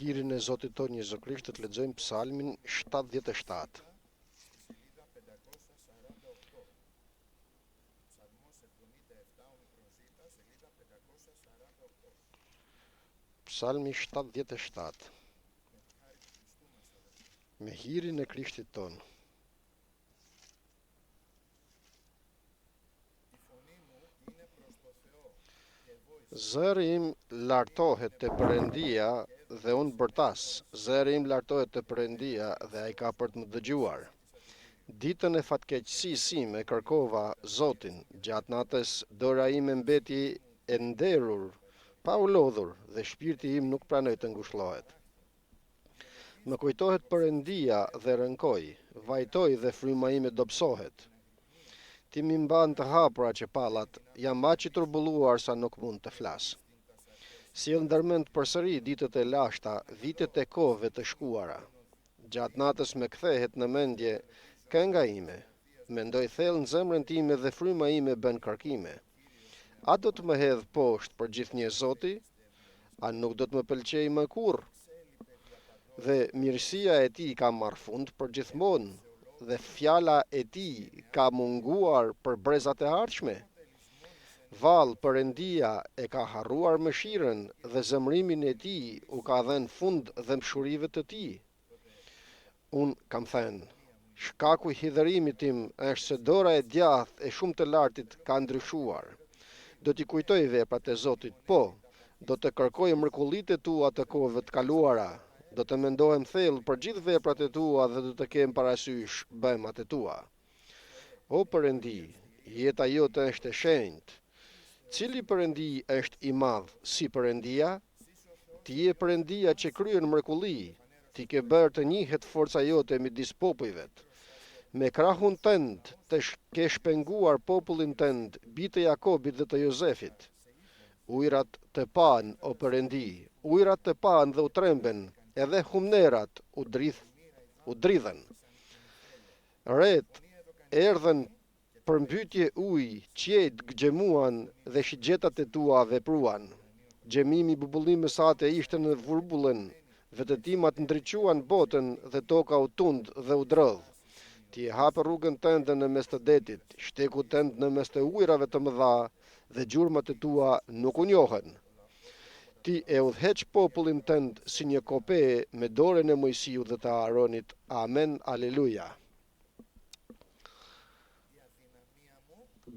hirin e Zotit tonë Jezu Krisht të lexojmë Psalmin 77. Psalmi 77. Me hirin e Krishtit tonë. Zëri im lartohet te Perëndia dhe unë bërtas. Zëri im lartohet te Perëndia dhe ai ka për të më dëgjuar. Ditën e fatkeqësisë ime kërkova Zotin, gjatë natës dora ime mbeti e nderur, pa u lodhur, dhe shpirti im nuk pranoi të ngushëllohet. Më kujtohet Perëndia dhe rënkoj, vajtoj dhe fryma ime dobësohet. Ti mi mban të hapura çepallat, jam aq i turbulluar sa nuk mund të flas. Sjell ndërmend përsëri ditët e lashta, vitet e kohëve të shkuara. Gjatë natës më kthehet në mendje kënga ime. Mendoj thellë në zemrën time dhe fryma ime bën kërkime. A do të më hedh poshtë për gjithnjë Zoti? A nuk do të më pëlqej më kurrë? Dhe mirësia e tij ka marrë fund për gjithmonë, dhe fjala e tij ka munguar për brezat e ardhshme. Vallë, Perëndia e ka harruar mëshirën dhe zemrimin e tij u ka dhënë fund dhe mshurive të tij. Unë kam thënë, shkaku i hidhërimit tim është se dora e djathtë e shumë të lartit ka ndryshuar. Do t'i kujtoj veprat e Zotit, po, do të kërkoj mrekullitë e tua të kohëve të kaluara. Do të mendohem thellë për gjithë veprat e tua dhe do të kem parasysh bëjmat e tua. O Perëndi, jeta jote është e shenjtë. Cili Perëndi është i madh si Perëndia? Ti je Perëndia që kryen mrekulli. Ti ke bërë të njihet forca jote midis popujve. Me krahun tënd ke shpenguar popullin tënd, bitë e Jakobit dhe të Jozefit. Ujrat të pan, o Perëndi, ujrat të pan dhe u tremben, edhe humnerat u dridhen. Ret erdhen për mbytje ujë, qejt gjemuan dhe shigjetat e tua vepruan. Gjemimi bubullimës sate ishte në vurbullen, vetëtimat ndriçuan botën dhe toka u tund dhe u drodh. Ti e hapë rrugën tënde në mes të detit, shteku tënd në mes të ujrave të mëdha, dhe gjurmat e tua nuk u njohen. Ti e udhëheq popullin tënd si një kope me dorën e Mojsiut dhe të Aaronit. Amen, aleluja.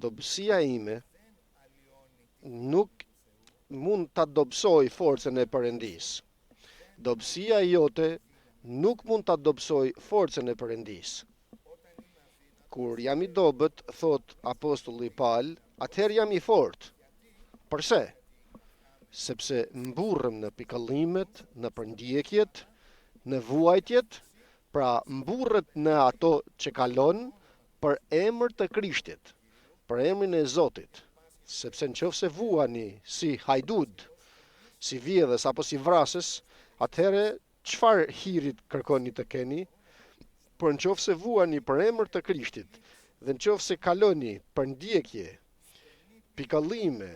Dobësia ime nuk mund ta dobësoj forcën e Perëndisë. Dobësia jote nuk mund ta dobësoj forcën e Perëndisë. Kur jam i dobët, thot apostulli Paul, atëherë jam i fortë. Përse? Sepse mburrem në pikëllimet, në përndjekjet, në vuajtjet, pra mburret në ato që kalon për emër të Krishtit, për emrin e Zotit. Sepse nëse vuani si hajdud, si vjedhës apo si vrasës, atëherë çfarë hirit kërkoni të keni? Por nëse vuani për emër të Krishtit, dhe nëse kaloni për ndjekje, pikëllime,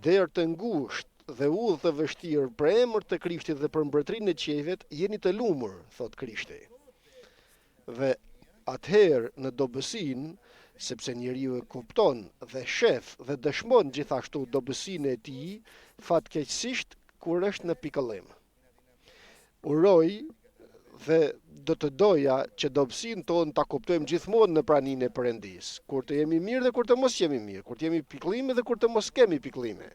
derë të ngushtë dhe udhë të vështirë për emër të Krishtit dhe për mbretërinë e qiejvet, jeni të lumur, thot Krishti. Dhe atëherë në dobësinë, sepse njeriu e kupton dhe shef dhe dëshmon gjithashtu dobësinë e tij, fatkeqësisht kur është në pikëllim. Uroj dhe do të doja që dobësinë tonë ta kuptojmë gjithmonë në praninë e Perëndisë, kur të jemi mirë dhe kur të mos jemi mirë, kur të jemi pikëllime dhe kur të mos kemi pikëllime.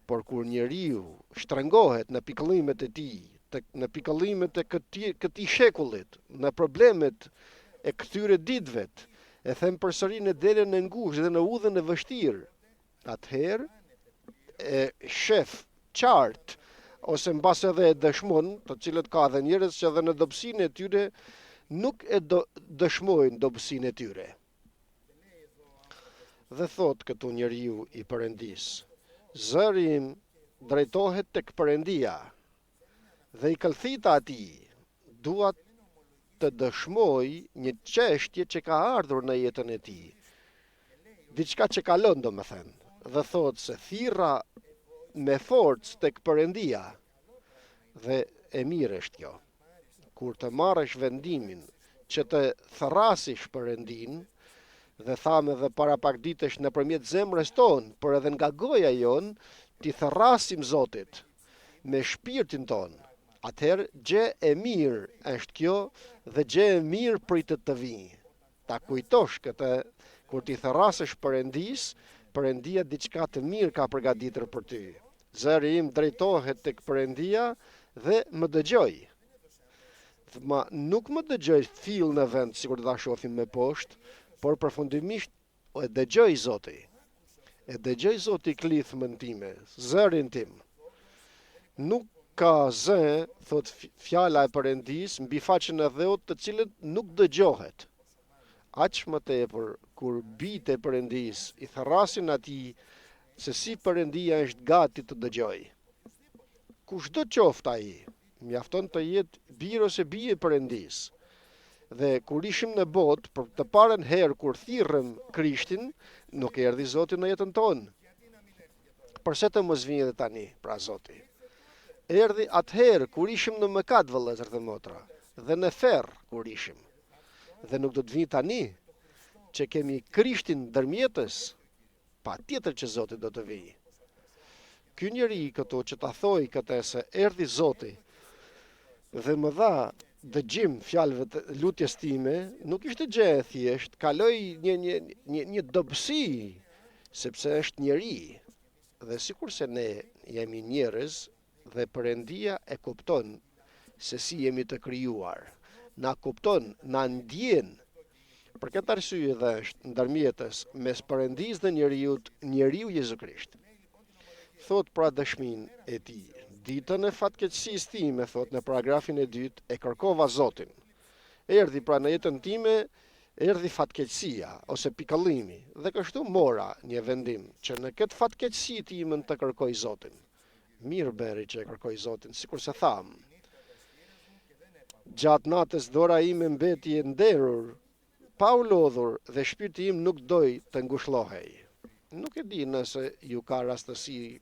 Por kur njeriu shtrëngohet në pikëllimet e tij, në pikëllimet e këtij shekullit, në problemet e këtyre ditëve, e them përsëri në derën e ngushtë dhe në udhën e vështirë, atëherë e shef qartë ose mbas edhe e dëshmon, të cilët ka dhe njerëz që edhe në dobësinë e tyre nuk e dëshmojnë dobësinë e tyre. Dhe thot këtu njeriu i Perëndisë, zëri im drejtohet tek Perëndia dhe i këllthita atij, dua të dëshmoj një çështje që ka ardhur në jetën e tij. Diçka që kalon, domethënë, dhe thot se thirra me forcë tek Perëndia dhe e mirë është kjo. Kur të marrësh vendimin që të thrasish Perëndin, dhe thamë edhe para pak ditësh nëpërmjet zemrës tonë, por edhe nga goja jon, ti thrasim Zotit me shpirtin ton. Atëherë gjë e mirë është kjo dhe gjë e mirë pritet të vijë. Ta kujtosh këtë kur ti thrasësh Perëndis, Perëndia diçka të mirë ka përgatitur për ty. Zëri im drejtohet tek Perëndia dhe më dëgjoj. Ma nuk më dëgjoj fill në vend sikur ta shohim me poshtë, por përfundimisht e dëgjoj Zoti. E dëgjoj Zoti klithmën time, zërin tim. Nuk ka zë, thot fjala e Perëndis, mbi faqen e dheut të cilët nuk dëgjohet. Aq më tepër kur bijtë e Perëndis i tharrasin atij se si Perëndia është gati të dëgjoj. Kushdo qoftë ai, mjafton të jetë bir ose bie e Perëndis. Dhe kur ishim në botë, për të parën herë kur thirrëm Krishtin, nuk erdhi Zoti në jetën tonë. Përse të mos vijë edhe tani, pra Zoti? Erdhi atëherë kur ishim në mëkat, vëllezër dhe motra, dhe në ferr kur ishim. Dhe nuk do të vijë tani që kemi Krishtin ndërmjetës, patjetër që Zoti do të vijë. Ky njeri këtu që ta thoi këtë se erdhi Zoti dhe më dha dëgjim fjalëve të lutjes time, nuk ishte gjë e thjesht, kaloi një dobësi, sepse është njeri. Dhe sikur se ne jemi njerëz dhe Perëndia e kupton se si jemi të krijuar. Na kupton, na ndjen. Për këtë arsye dhe është ndërmjetës mes Perëndis dhe njeriu Jezu Krisht. Thot pra dëshmin e tij. Ditën e fatkeqësisë time, thot në paragrafin e 2, e kërkova Zotin. Erdhi pra në jetën time, erdhi fatkeqësia ose pikëllimi dhe kështu mora një vendim që në këtë fatkeqësi timën të kërkoj Zotin. Mirë bëri që e kërkoj Zotin, sikur se tham. Gjatë natës dora ime mbeti e nderur, pa u lodhur dhe shpirti im nuk doi të ngushëllohej. Nuk e di nëse ju ka rastësi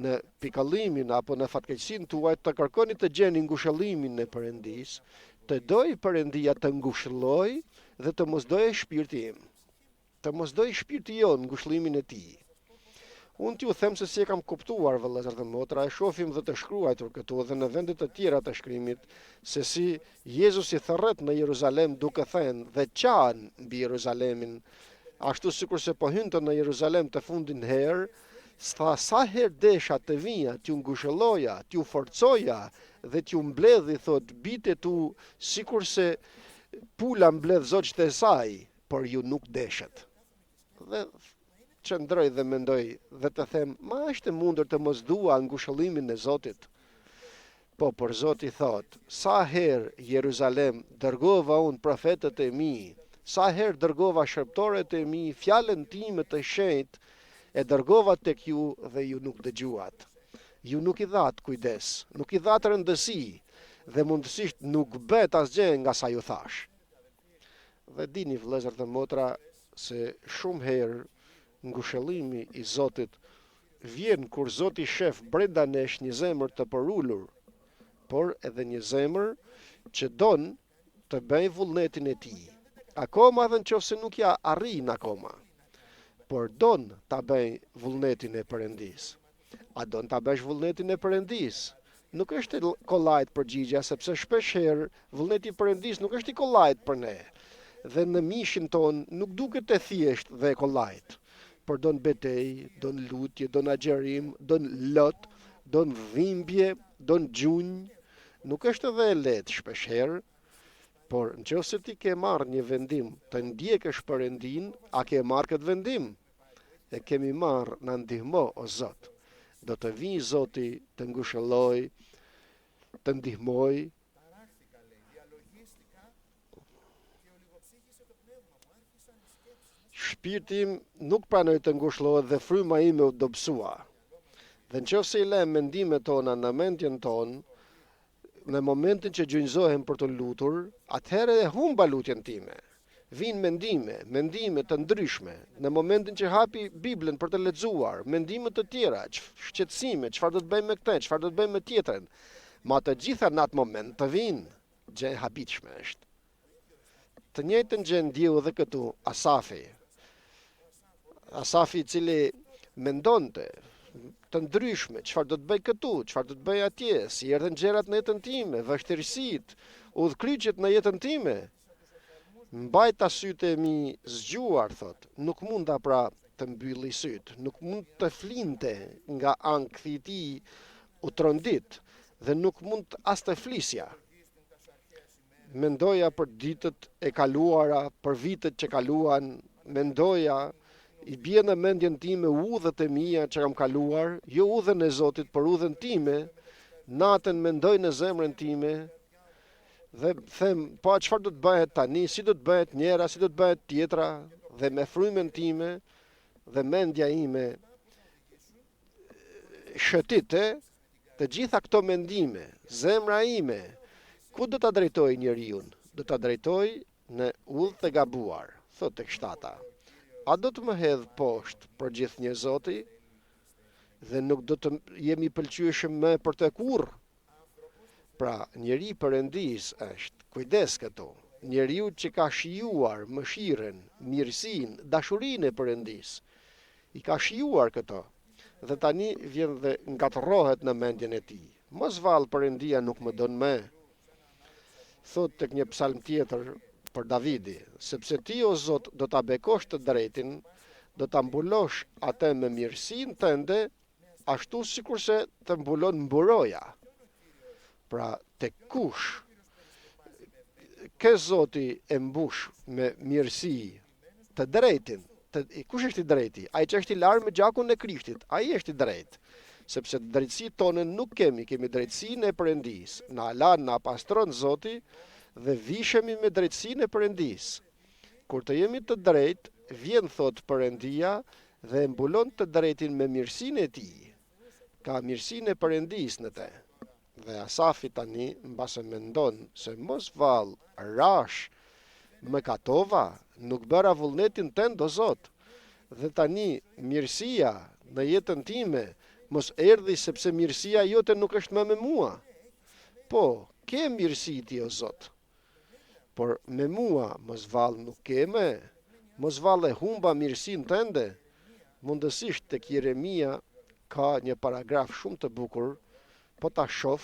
në pikëllimin apo në fatkeqësinë tuaj të kërkoni të gjeni ngushëllimin e Perëndis, të doj Perëndia të ngushëlloj dhe të mos dojë shpirti im. Të mos dojë shpirti jon ngushëllimin e tij. Unë t'ju them se si e kam kuptuar, vëllezër dhe motra, e shohim dhe të shkruar këtu dhe në vende të tjera të shkrimit, se si Jezusi thërret në Jeruzalem duke thënë dhe qanë mbi Jeruzalemin, ashtu sikur se po hynte në Jeruzalem të fundin herë, sa herë desha të vija, t'ju ngushëlloja, t'ju forcoja dhe t'ju mbledhi, thot, bite tu, sikur se pula mbledh zogjtë e saj, por ju nuk deshet. Dhe qëndroj dhe mendoj dhe të them, ma është e mundur të mos dua ngushëllimin e Zotit? Po, por Zoti thot, sa herë Jeruzalem dërgova unë profetët e mi, sa herë dërgova shërptorët e mi, fjalën time të shenjtë, e dërgova tek ju dhe ju nuk dëgjuat. Ju nuk i dhat kujdes, nuk i dhat rëndësi dhe mundësisht nuk bet asgjë nga sa ju thash. Dhe dini vëllezër dhe motra se shumë herë ngushëllimi i Zotit vjen kur Zoti shef brenda nesh një zemër të përulur, por edhe një zemër që don të bëj vullnetin e tij. Akoma edhe nëse nuk ja arrin akoma, por don ta bëj vullnetin e Perëndis. A don ta bësh vullnetin e Perëndis? Nuk është kollajt përgjigja, sepse shpesh herë vullneti i Perëndis nuk është i kollajt për ne. Dhe në mishin ton nuk duket e thjesht dhe e kollajt, por don betej, don lutje, don agjerim, don lot, don dhimbje, don gjunj. Nuk është edhe e lehtë shpesh herë, por nëse ti ke marrë një vendim të ndjekësh Perëndin, a ke marrë këtë vendim? E kemi marrë, na ndihmo o Zot. Do të vijë Zoti të ngushëlloj, të ndihmoj. Shpirti im nuk pranoi të ngushëllohet dhe fryma ime u dobësua. Dhe nëse i lëm mendimet tona në mendjen tonë, në momentin që gjunjëzohem për të lutur, atëherë e humba lutjen time. Vinë mendime të ndryshme, në momentin që hapi Biblën për të lexuar, mendime të tjera, shqetësime, çfarë do të bëjmë me këtë, çfarë do të bëjmë me tjetrën. Ma të gjitha në atë moment të vinë, gjë e habitshme është. Të njëjtën gjë ndjeu edhe këtu Asafi. Asafi i cili mendonte të ndryshme, çfarë do të bëj këtu, çfarë do të bëj atje, si erdhën gjërat në jetën time, vështirësitë, udhkryqjet në jetën time. Mbajta sytë e mi zgjuar, thot, nuk munda pra të mbylli sytë, nuk mund të flinte nga ankthi i tij u trondit dhe nuk mund as të flisja. Mendoja për ditët e kaluara, për vitet që kaluan, mendoja, i bie në mendjen time udhët e mia që kam kaluar, jo udhën e Zotit, por udhën time. Natën mendoj në zemrën time dhe them, po çfarë do të bëhet tani, si do të bëhet njëra, si do të bëhet tjetra, dhe me frymën time dhe mendja ime shëtite të gjitha këto mendime, zemra ime, ku do ta drejtoj njeriu? Do ta drejtoj në udhë të gabuar, thot tek shtata. A do të më hedh poshtë për gjithë një Zoti dhe nuk do të jemi pëlqyeshëm më për të kurrë? Pra, njeri perëndis është, kujdes këtu, njeriu që ka shijuar mëshiren, mirësinë, dashurinë e Perëndis. I ka shijuar këto dhe tani vjen dhe ngatërrohet në mendjen e tij. Mos vallë Perëndia nuk më don më. Thot tek një psalm tjetër për Davidi, sepse ti o Zot do ta bekosh të drejtin, do ta mbulosh atë me mirësinë tënde, ashtu sikurse të mbulon mburoja. Pra, tek kush ke Zoti e mbush me mirësi të drejtin, kush është i drejti? Ai që është i larë me gjakun e Krishtit, ai është i drejtë. Sepse drejtësitë tonë nuk kemi drejtësinë e Perëndis. Na lan, na pastron Zoti dhe vishemi me drejtësinë e Perëndis. Kur të jemi të drejtë, vjen thot Perëndia dhe mbulon të drejtin me mirësinë e tij. Ka mirësinë e Perëndis në te. Dhe Asafi tani mbase mendon se mos vallë rash më katova, nuk bëra vullnetin tënd o Zot. Dhe tani mirësia në jetën time mos erdhi sepse mirësia jote nuk është më me mua. Po, ke mirësi ti o Zot. Por me mua mos vallë nuk ke më. Mos vallë e humba mirësinë tënde. Mundësisht tek Jeremia ka një paragraf shumë të bukur, po ta shoh,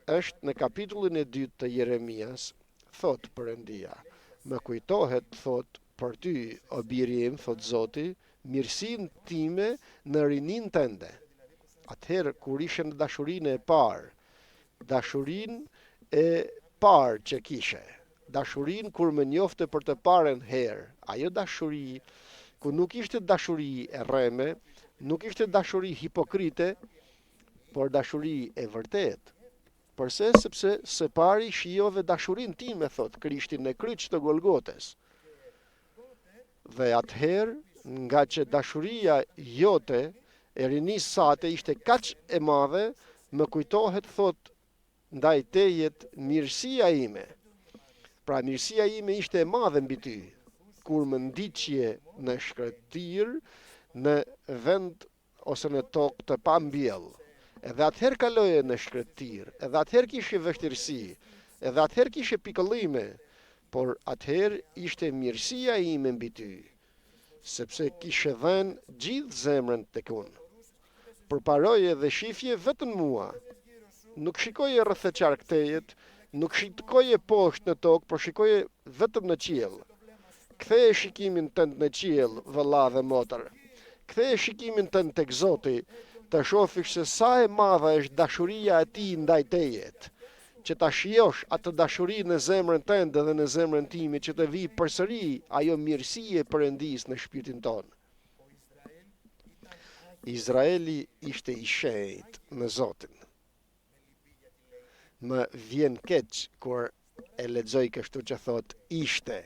është në kapitullin e 2 të Jeremias, thot Perëndia, më kujtohet, thot, për ty, o biri im, thot Zoti, mirësinë time në rinin tënde. Atëherë kur ishe në dashurinë e parë, dashurinë e parë që kishe, dashurinë kur më njofte për të parën herë, ajo dashuri ku nuk ishte dashuri e rreme, nuk ishte dashuri hipokrite, por dashuri e vërtet. Përse? Sepse së pari shijove dashurinë time, thot Krishtin në kryq të Golgotes. Dhe atëherë, nga që dashuria jote e rinis sate ishte kaq e madhe, më kujtohet, thot, ndaj tejet mirësia ime. Pra mirësia ime ishte e madhe mbi ty, kur më ndiqje në shkretir, në vend ose në tokë të pambjellë. Edhe atëherë kaloje në shkretir, edhe atëherë kishe vështirësi, edhe atëherë kishe pikëllime, por atëherë ishte mirësia ime mbi ty, sepse kishe dhenë gjithë zemrën tek unë. Përparoje dhe shifje vetën mua, nuk shikoje rreth e qarktejet, nuk shikoje poshtë në tokë, por shikoje vetëm në qiell. Ktheje shikimin tënd në qiell, vëlla dhe motër. Ktheje shikimin tënd tek Zoti, të shofish se sa e madhe është dashuria e tij ndaj tejet, që ta shijosh atë dashuri në zemrën tënde dhe në zemrën time, që të vi përsëri ajo mirësi e Perëndis në shpirtin tonë. Izraeli ishte i shenjtë në Zotin. Më vjen keq kur e lexoj kështu që thot ishte.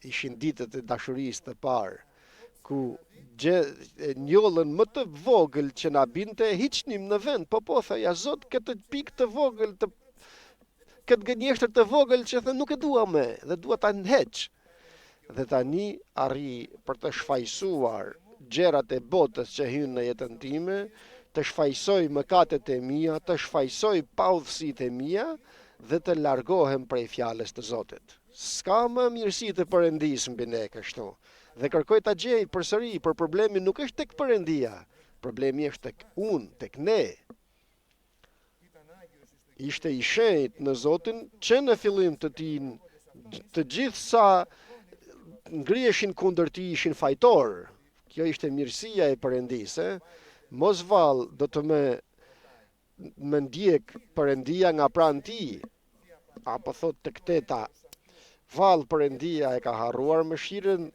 Ishin ditët e dashurisë të parë, ku njollën më të vogël që na binte e hiqnim në vend, po thaja Zot këtë pikë të vogël, këtë gënjeshtër të vogël që thë nuk e dua më dhe dua ta nheq. Dhe tani arri për të shfaqsuar gjërat e botës që hynë në jetën time, të të shfaqsoj mëkatet e mia, të shfaqsoj paudhësitë e mia dhe të largohem prej fjalës të Zotit. S'ka më mirësi të Perëndisë mbi ne kështu. Dhe kërkoj ta gjej përsëri, për problemi nuk është tek Perëndia, problemi është tek unë, tek ne. Ishte i shenjtë në Zotin që në fillim të tij të gjithë sa ngriheshin kundër tij ishin fajtor. Kjo ishte mirësia e Perëndisë. Mos vall do të më ndjek Perëndia nga pranë tij. Apo thot tek teta, vall Perëndia e ka harruar mëshirën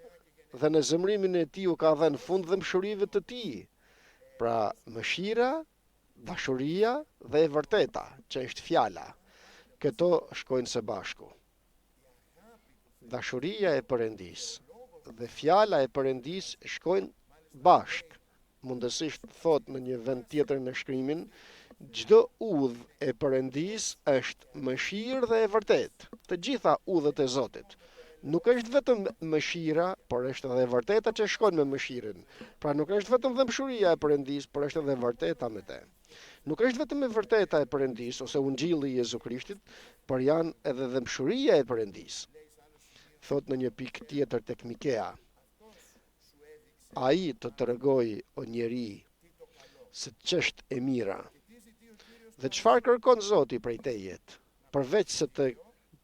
dhe në zemrimin e tij u ka dhënë fund dhe mëshurive të tij. Pra mëshira, dashuria dhe e vërteta, që është fjala. Këto shkojnë së bashku. Dashuria e Perëndisë dhe fjala e Perëndisë shkojnë bashk. Mundësisht thot në një vend tjetër në shkrimin, çdo udhë e Perëndisë është mëshirë dhe e vërtet. Të gjitha udhët e Zotit. Nuk është vetëm mëshira, por është edhe e vërteta që shkojnë me mëshirën. Pra nuk është vetëm dëmshuria e Perëndisë, por është edhe e vërteta me te. Nuk është vetëm e vërteta e Perëndisë ose Ungjilli i Jezu Krishtit, por janë edhe dëmshuria e Perëndisë. Thot në një pikë tjetër tek Mikea, ai të tregoj o njeri se ç'është e mira. Dhe çfarë kërkon Zoti prej teje? Përveç se të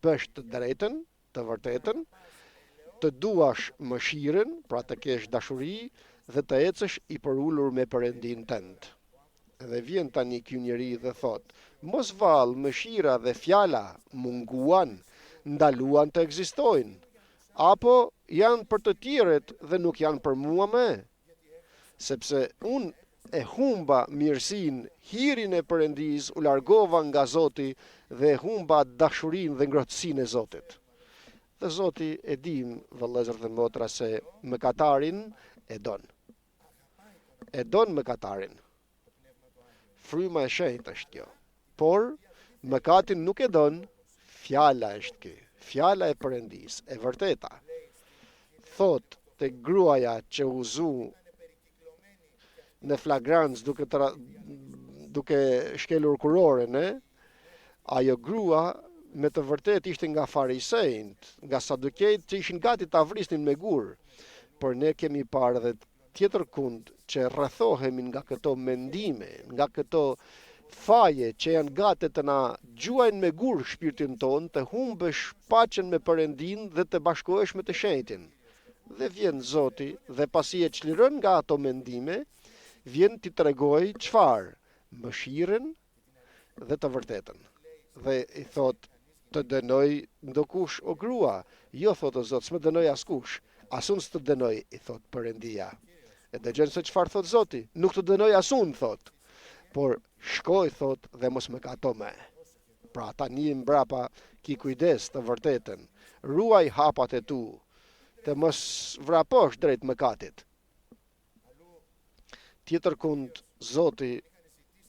bësh të drejtën, të vërtetën, të duash mëshirën, pra të kesh dashuri dhe të ecësh i përulur me Perëndin tënd. Dhe vjen tani ky njeri dhe thot, mos vall mëshira dhe fjala munguan, ndaluan të ekzistojnë, apo janë për të tjerët dhe nuk janë për mua më. Sepse unë e humba mirësin, hirin e Perëndisë, u largova nga Zoti dhe e humba dashurinë dhe ngrohtësinë e Zotit. Dhe Zoti e dim, vëllezër dhe motra, se mëkatarin e don. E don mëkatarin. Fryma e shenjtë është kjo. Por mëkatin nuk e don, fjala është kjo. Fjala e Perëndisë, e vërteta. Thot te gruaja që u zu në flagrancë duke shkelur kuroren, ajo grua me të vërtet ishte nga farisejt, nga sadukejt që ishin gati ta vrisnin me gur. Por ne kemi parë edhe tjetër kund që rrethohemi nga këto mendime, nga këto faje që janë gati të na gjuajnë me gur shpirtin ton, të humbësh paqen me Perëndin dhe të bashkohesh me të shenjtin. Dhe vjen Zoti dhe pasi e çliron nga ato mendime, vjen t'i tregoj çfarë? Mëshirën dhe të vërtetën. Dhe i thot, të dënoj ndokush o grua? Jo, thot o Zot, s'më dënoj askush. Asun s'të dënoj, i thot Perëndia. E dëgjon se çfarë thot Zoti? Nuk të dënoj asun, thot. Por shkoj, thot, dhe mos më kato me. Pra tani mbrapa ki kujdes të vërtetën. Ruaj hapat e tu, të mos vraposh drejt mëkatit. Tjetër kund Zoti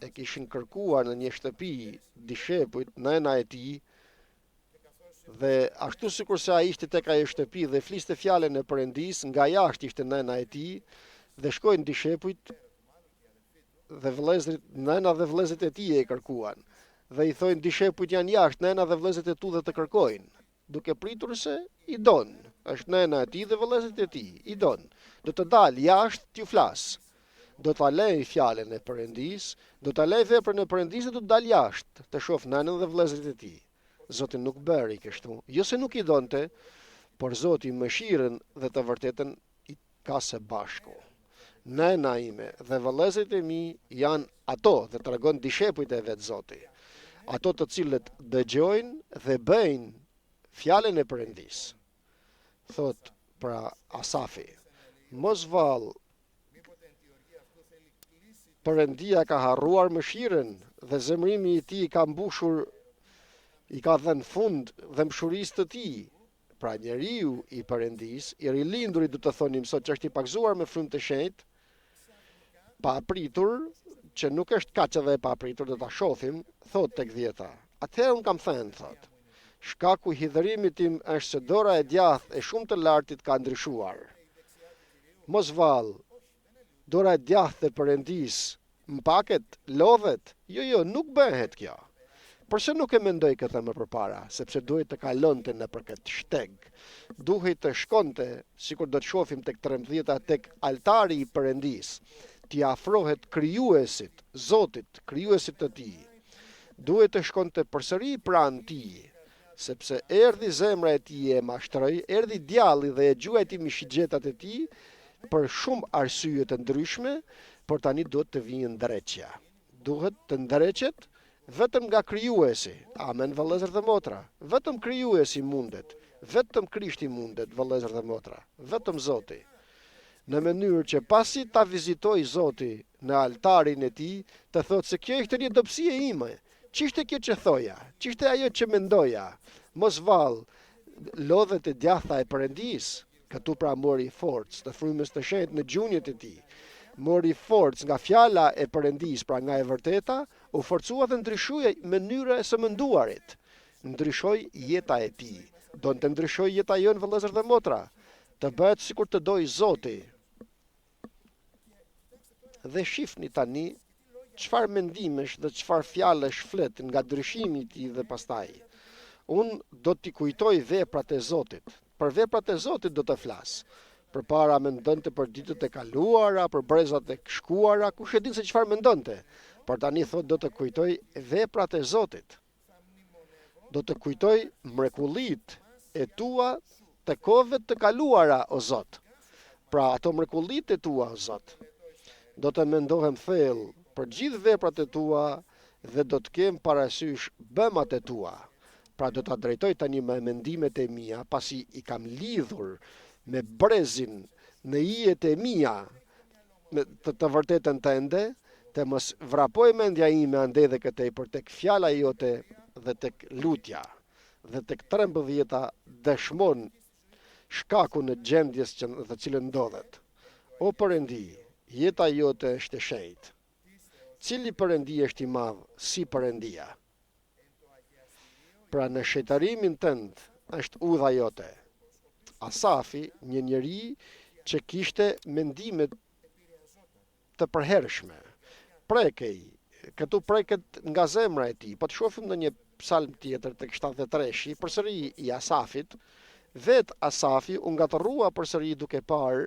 e kishin kërkuar në një shtëpi dishepujt, nëna e tij, dhe ashtu sikur se ai ishte tek ajo shtëpi dhe fliste fjalën e Perëndisë, nga jashtë ishte nëna e tij, dhe shkojnë dishepujt dhe vëllezërit, nëna dhe vëllezërit e tij e kërkuan. Dhe i thojnë dishepujt janë jashtë, nëna dhe vëllezërit e tu dhe të kërkojnë, duke pritur se i don. Është nëna e tij dhe vëllezërit e tij, i don. Do të dalë jashtë t'ju flas. Do ta lej fjalën e Perëndisë, do ta lej veprën e Perëndisë, do të dalë jashtë të shoh nënën dhe vëllezërit e tij. Zoti nuk bëri kështu. Jo se nuk i donte, por Zoti mëshirën dhe të vërtetën i ka së bashku. Nëna ime dhe vëllezërit e mi janë ato, dhe tregon dishepujt e vet Zoti. Ato të cilët dëgjojnë dhe bëjnë fjalën e Perëndisë. Thot pra Asafi, mos vall, Perëndia ka harruar mëshirën dhe zemrimi i tij ka mbushur, i ka dhënë fund dhe mshurisë të tij. Pra njeriu i Perëndisë, i rilinduri do të thonim sot, që është i pakzuar me frymë të shenjtë, pa apritur, që nuk është kaq edhe e pa apritur, do ta shohim, thot tek 10. Atëherë un kam thënë, thot, shkaku i hidhërimit tim është se dora e djathtë e shumë të lartit ka ndryshuar. Mos vall, dora e djathtë e Perëndisë Mpaket, lodhet. Jo, nuk bëhet kjo. Përse nuk e mendoj këtë më përpara, sepse duhet të kalonte në për këtë shteg. Duhet të shkonte, sikur do të shohim tek 13 tek altari i Perëndis, t'i afrohet krijuesit, Zotit, krijuesit të tij. Duhet të shkonte përsëri pranë tij, sepse erdhi zemra e tij e mashtroi, erdhi djalli dhe e gjuajti mishigjetat e tij për shumë arsye të ndryshme, por tani duhet të vijë ndreqja. Duhet të ndreqet vetëm nga krijuesi. Amen, vëllezër dhe motra. Vetëm krijuesi mundet. Vetëm Krishti mundet, vëllezër dhe motra. Vetëm Zoti. Në mënyrë që pasi ta vizitoj Zoti në altarin e tij, të thotë se kjo është një dobësi e ime. Ç'ishte kjo që thoja? Ç'ishte ajo që mendoja? Mos vallë, lodhet e djatha e Perëndis. Këtu pra mori forcë të frymës të shenjtë në gjunjët e tij. Mori forcë nga fjala e Perëndis, pra nga e vërteta, u forcua dhe ndryshoi mënyra e së menduarit. Ndryshoi jeta e tij. Do të ndryshoj jeta jonë, vëllezër dhe motra, të bëhet sikur të doj Zoti. Dhe shifni tani çfarë mendimesh dhe çfarë fjalësh flet nga ndryshimi i tij dhe pastaj. Unë do t'i kujtoj veprat e Zotit. Për veprat e Zotit do të flas. Përpara mendonte për ditët e kaluara, për brezat e shkuara, kush e din se çfarë mendonte. Por tani thot do të kujtoj veprat e Zotit. Do të kujtoj mrekullitë e tua të kohëve të kaluara, o Zot. Pra ato mrekullitë e tua, o Zot. Do të mendohem thellë për gjithë veprat e tua dhe do të kem parasysh bëmat e tua. Pra do të drejtoj tani me mendimet e mia, pasi i kam lidhur me brezin në hijet e mia, me të vërtetën tënde, të mos vrapoj mendja ime ande dhe këtej për tek fjala jote dhe tek lutja dhe tek 13 dëshmon shkakun e gjendjes që në të cilën ndodhet. O Perëndi, jeta jote është e shenjtë. Cili Perëndi është i madh si Perëndia? Pra në shejtarimin tënd është udha jote. Asafi, një njeri që kishte mendimet të përhershme. Prekej, këtu preket nga zemra e tij. Po të shohim në një psalm tjetër tek 73-shi, përsëri i Asafit, vet Asafi u ngatërrua përsëri duke parë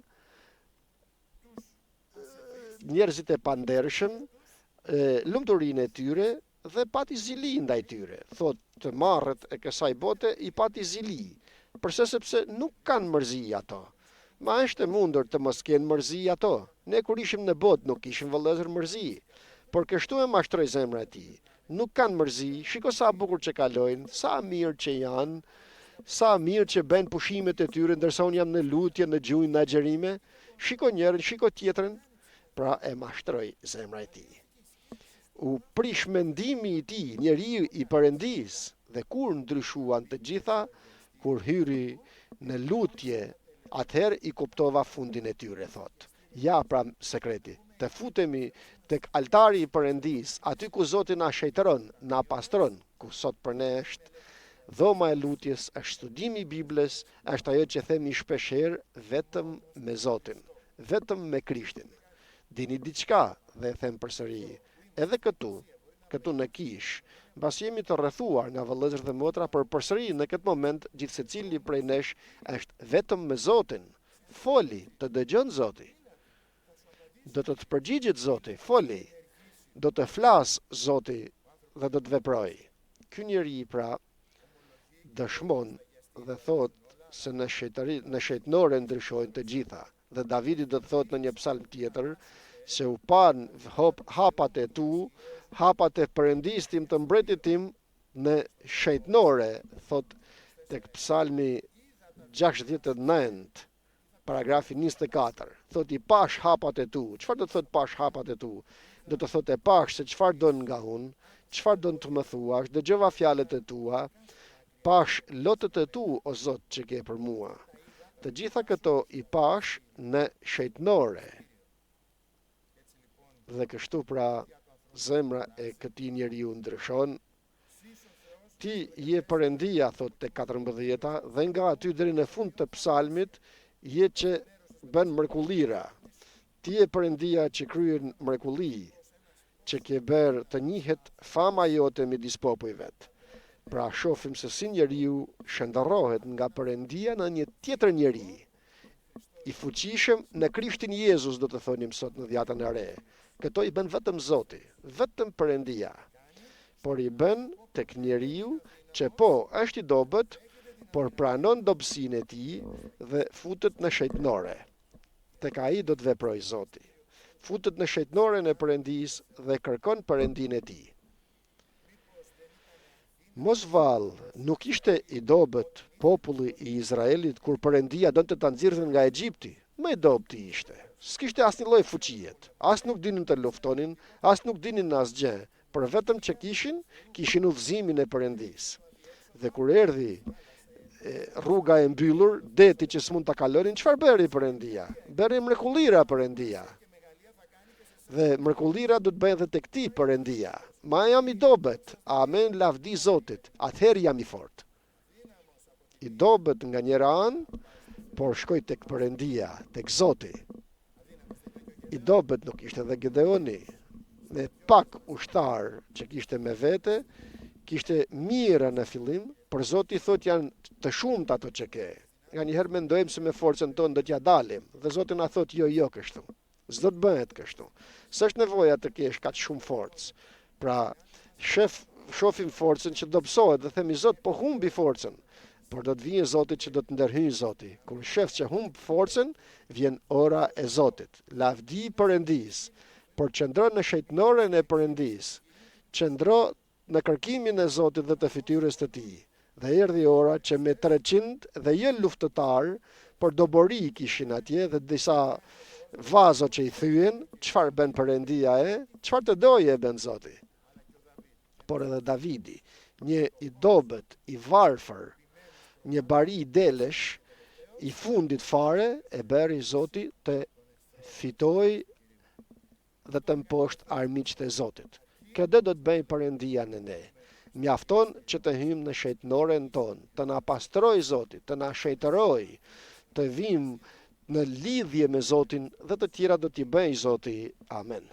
njerëzit e pandershëm, lumturinë e tyre dhe pati zili ndaj tyre. Thot të marrët e kësaj bote i pati zili. Përse sepse nuk kanë mërzi ato. Ma është e mundur të mos kenë mërzi ato. Ne kur ishim në botë nuk ishim vëllezër mërzi, por kështu e mashtroi zemra e tij. Nuk kanë mërzi, shiko sa bukur që kalojnë, sa mirë që janë, sa mirë që bën pushimet e tyre ndërsa unë jam në lutje, në gjunjë, në agjerime. Shiko njërin, shiko tjetrën, pra e mashtroi zemra e tij. U prish mendimi i tij, njeriu i Perëndis, dhe kur ndryshuan të gjitha, kur hyri në lutje, atëherë i kuptova fundin e tyre, thot. Ja pra sekreti, të futemi tek altari i Perëndis, aty ku Zoti na shejtëron, na pastron, ku sot për ne është dhoma e lutjes, është studimi i Biblës, është ajo që themi shpeshherë vetëm me Zotin, vetëm me Krishtin. Dini diçka dhe e them përsëri, edhe këtu në Kish, mbas jemi të rrethuar nga vëllezër dhe motra, për përsëri në këtë moment gjithë secili prej nesh është vetëm me Zotin. Foli, të dëgjon Zoti. Do të të përgjigjet Zoti, foli. Do të flas Zoti dhe do të veproj. Ky njeri pra dëshmon dhe thot se në shejtënore ndryshojnë të gjitha. Dhe Davidi do të thot në një psalm tjetër se u pan hapat e tu, hapat e Perëndis tim, të mbretit tim në shejtënore, thot tek psalmi 69, paragrafi 24. Thot i pash hapat e tu. Çfarë do të thot pash hapat e tu? Do të thot e pash se çfarë don nga unë, çfarë don të më thuash, dëgjova fjalët e tua, pash lotët e tu, o Zot, që ke për mua. Të gjitha këto i pash në shejtënore. Dhe kështu pra zemra e këtij njeriu ndryshon. Ti je Perëndia, thot te 14, dhe nga aty deri në fund të psalmit je që bën mrekullira. Ti je Perëndia që kryen mrekulli. që ke bërë të njihet fama jote midis popujve. Pra shohim se si njeriu shndërrohet nga Perëndia në një tjetër njeri, i fuqishëm në Krishtin Jezus, do të thonim sot në dhjatën e re. Këto i bën vetëm Zoti, vetëm Perëndia. Por i bën tek njeriu që po është i dobët, por pranon dobësinë e tij dhe futet në shejtënore. Tek ai do të veprojë Zoti. Futet në shejtënoren e Perëndisë dhe kërkon Perëndinë e tij. Mos vallë, nuk ishte i dobët populli i Izraelit kur Perëndia donte ta nxirrte nga Egjipti. Më i dobët ishte. S'kishte asnjë lloj fuqie. As nuk dinin të luftonin, as nuk dinin asgjë, por vetëm që kishin udhëzimin e Perëndisë. Dhe kur erdhi rruga e mbyllur, deti që s'mund ta kalonin, çfarë bëri Perëndia? Bëri mrekullira Perëndia. Dhe mrekullira do të bëjnë edhe tek ti Perëndia. Ma jam i dobët, amen, lavdi Zotit, atëherë jam i fort. I dobët nga njëra anë, por shkoj tek Perëndia, tek Zoti. I dobët nuk ishte edhe Gedeoni, me pak ushtar që kishte me vete, kishte mira në fillim, por Zoti thot janë të shumt ato që ke. Nga njëherë mendojmë se me forcën tonë do t'ja dalim, dhe Zoti na thot jo kështu. S'do të bëhet kështu. S'është nevoja të kesh kaq shumë forcë. Pra, shohim forcën që dobësohet dhe themi Zot, po humbi forcën. Por do të vijë Zoti që do të ndërhyjë Zoti. Kur shef që humb forcën, vjen ora e Zotit. Lavdi Perëndis. Por qëndro në shejtënoren e Perëndis. Qëndro në kërkimin e Zotit dhe të fytyrës të tij. Dhe erdhi ora që me 300 dhe jo luftëtar, por dobori kishin atje dhe disa vazo që i thyen, çfarë bën Perëndia çfarë të doje bën Zoti. Por edhe Davidi, një i dobët, i varfër, një bari i delesh, i fundit fare, e bëri Zoti të fitoj dhe të mposht armiqtë e Zotit. Këtë do të bëj Perëndia në ne. Mjafton që të hyjmë në shejtënoren tonë, të na pastroj Zoti, të na shejtëroj, të vim në lidhje me Zotin dhe të tjera do t'i bëj Zoti. Amen.